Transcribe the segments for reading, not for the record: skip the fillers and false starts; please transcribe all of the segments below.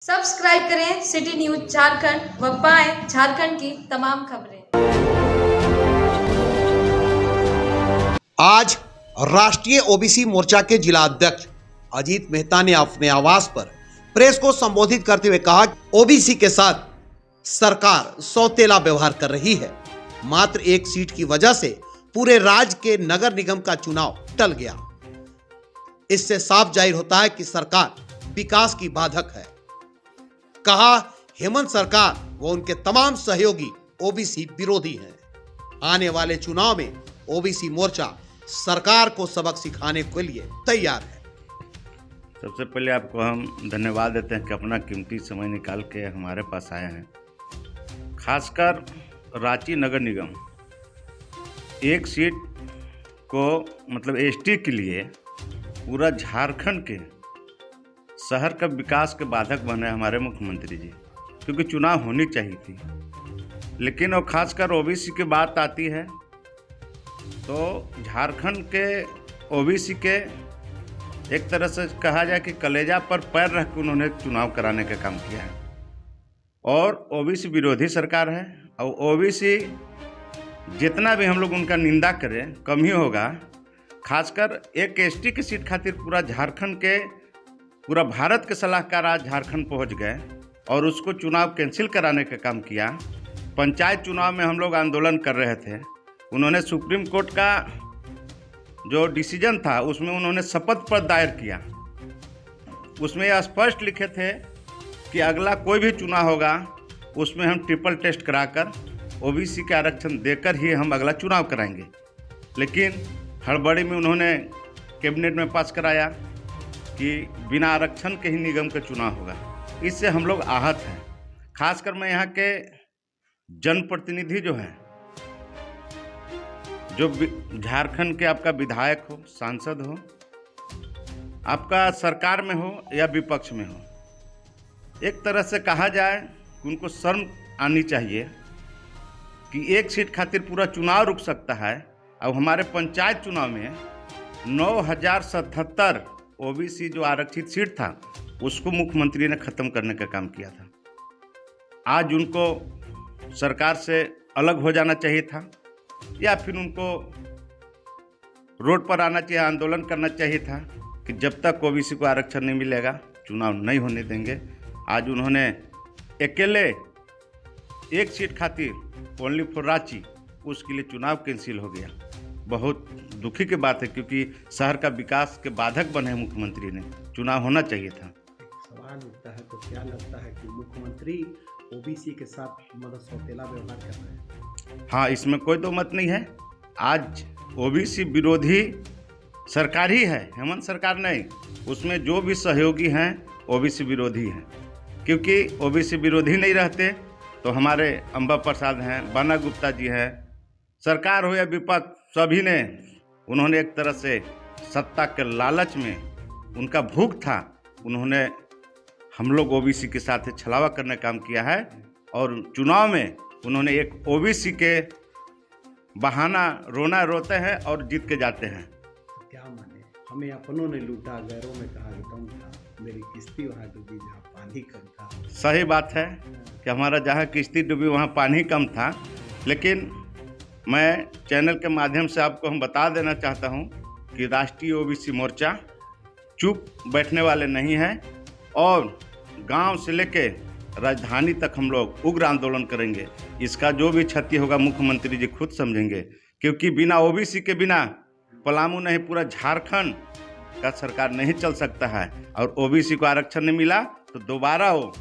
Subscribe करें city news Jharkhand व पाएं झारखंड की तमाम खबरें। आज राष्ट्रीय ओबीसी मोर्चा के जिला अध्यक्ष अजीत मेहता ने अपने आवास पर प्रेस को संबोधित करते हुए कहा कि ओबीसी के साथ सरकार सौतेला व्यवहार कर रही है। मात्र एक सीट की वजह से पूरे राज्य के नगर निगम का चुनाव टल गया। इससे साफ जाहिर होता है कि सरकार विकास की बाधक है। कहा, हेमंत सरकार व उनके तमाम सहयोगी ओबीसी विरोधी हैं। आने वाले चुनाव में ओबीसी मोर्चा सरकार को सबक सिखाने के लिए तैयार है। सबसे पहले आपको हम धन्यवाद देते हैं कि अपना कीमती समय निकाल के हमारे पास आए हैं। खासकर रांची नगर निगम एक सीट को मतलब एसटी के लिए पूरा झारखंड के शहर का विकास के बाधक बने हमारे मुख्यमंत्री जी, क्योंकि चुनाव होनी चाहिए थी। लेकिन और खासकर ओबीसी की बात आती है तो झारखंड के ओबीसी के एक तरह से कहा जाए कि कलेजा पर पैर रख के उन्होंने चुनाव कराने का काम किया है। और ओबीसी विरोधी सरकार है और ओबीसी जितना भी हम लोग उनका निंदा करें कम ही होगा। खासकर एक एसटी की सीट खातिर पूरा झारखंड के पूरा भारत के सलाहकार आज झारखंड पहुंच गए और उसको चुनाव कैंसिल कराने का काम किया। पंचायत चुनाव में हम लोग आंदोलन कर रहे थे, उन्होंने सुप्रीम कोर्ट का जो डिसीजन था उसमें उन्होंने शपथ पत्र दायर किया। उसमें यह स्पष्ट लिखे थे कि अगला कोई भी चुनाव होगा उसमें हम ट्रिपल टेस्ट कराकर ओबीसी के आरक्षण देकर ही हम अगला चुनाव कराएंगे। लेकिन हड़बड़ी में उन्होंने कैबिनेट में पास कराया कि बिना आरक्षण के ही निगम का चुनाव होगा। इससे हम लोग आहत हैं। खासकर मैं यहाँ के जनप्रतिनिधि जो हैं, जो झारखंड के आपका विधायक हो, सांसद हो, आपका सरकार में हो या विपक्ष में हो, एक तरह से कहा जाए कि उनको शर्म आनी चाहिए कि एक सीट खातिर पूरा चुनाव रुक सकता है। और हमारे पंचायत चुनाव में 9077 ओबीसी जो आरक्षित सीट था उसको मुख्यमंत्री ने ख़त्म करने का काम किया था। आज उनको सरकार से अलग हो जाना चाहिए था या फिर उनको रोड पर आना चाहिए, आंदोलन करना चाहिए था कि जब तक ओबीसी को आरक्षण नहीं मिलेगा चुनाव नहीं होने देंगे। आज उन्होंने अकेले एक सीट खातिर ओनली फॉर रांची उसके लिए चुनाव कैंसिल हो गया। बहुत दुखी की बात है, क्योंकि शहर का विकास के बाधक बने मुख्यमंत्री ने, चुनाव होना चाहिए था। सवाल उठता है तो क्या लगता है कि मुख्यमंत्री ओबीसी के साथ मतलब सौतेला व्यवहार कर रहे हैं? हाँ, इसमें कोई दो मत नहीं है। आज ओबीसी विरोधी सरकार ही है, हेमंत सरकार नहीं। उसमें जो भी सहयोगी हैं ओबीसी विरोधी हैं, क्योंकि ओबीसी विरोधी नहीं रहते तो हमारे अंबा प्रसाद हैं, बाना गुप्ता जी हैं, सरकार हो या विपक्ष, सभी ने उन्होंने एक तरह से सत्ता के लालच में उनका भूख था, उन्होंने हम लोग ओबीसी के साथ छलावा करने का काम किया है। और चुनाव में उन्होंने एक ओबीसी के बहाना रोना रोते हैं और जीत के जाते हैं। तो क्या माने, हमें अपनों ने लूटा, गैरों में कहा कि दम था, मेरी किस्ती वहाँ डूबी जहाँ पानी कम था। सही बात है कि हमारा जहाँ किस्ती डूबी वहाँ पानी कम था। लेकिन मैं चैनल के माध्यम से आपको हम बता देना चाहता हूँ कि राष्ट्रीय ओबीसी मोर्चा चुप बैठने वाले नहीं हैं और गांव से लेके राजधानी तक हम लोग उग्र आंदोलन करेंगे। इसका जो भी क्षति होगा मुख्यमंत्री जी खुद समझेंगे, क्योंकि बिना ओबीसी के बिना पलामू नहीं पूरा झारखंड का सरकार नहीं चल सकता है। और ओबीसी को आरक्षण नहीं मिला तो दोबारा वो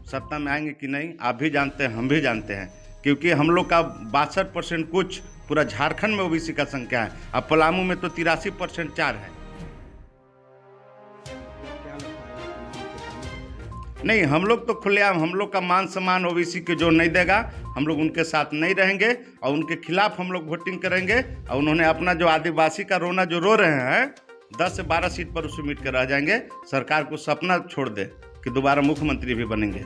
सत्ता में आएंगे कि नहीं, आप भी जानते हैं, हम भी जानते हैं, क्योंकि हम लोग का 62% कुछ पूरा झारखंड में ओबीसी का संख्या है। अब पलामू में तो 83% 4 है। क्या लगता है? नहीं, हम लोग तो खुलेआम, हम लोग का मान सम्मान ओबीसी के जो नहीं देगा हम लोग उनके साथ नहीं रहेंगे और उनके खिलाफ हम लोग वोटिंग करेंगे। और उन्होंने अपना जो आदिवासी का रोना जो रो रहे हैं 10 से 12 सीट पर उससे मिट कर रह जाएंगे। सरकार को सपना छोड़ दे कि दोबारा मुख्यमंत्री भी बनेंगे।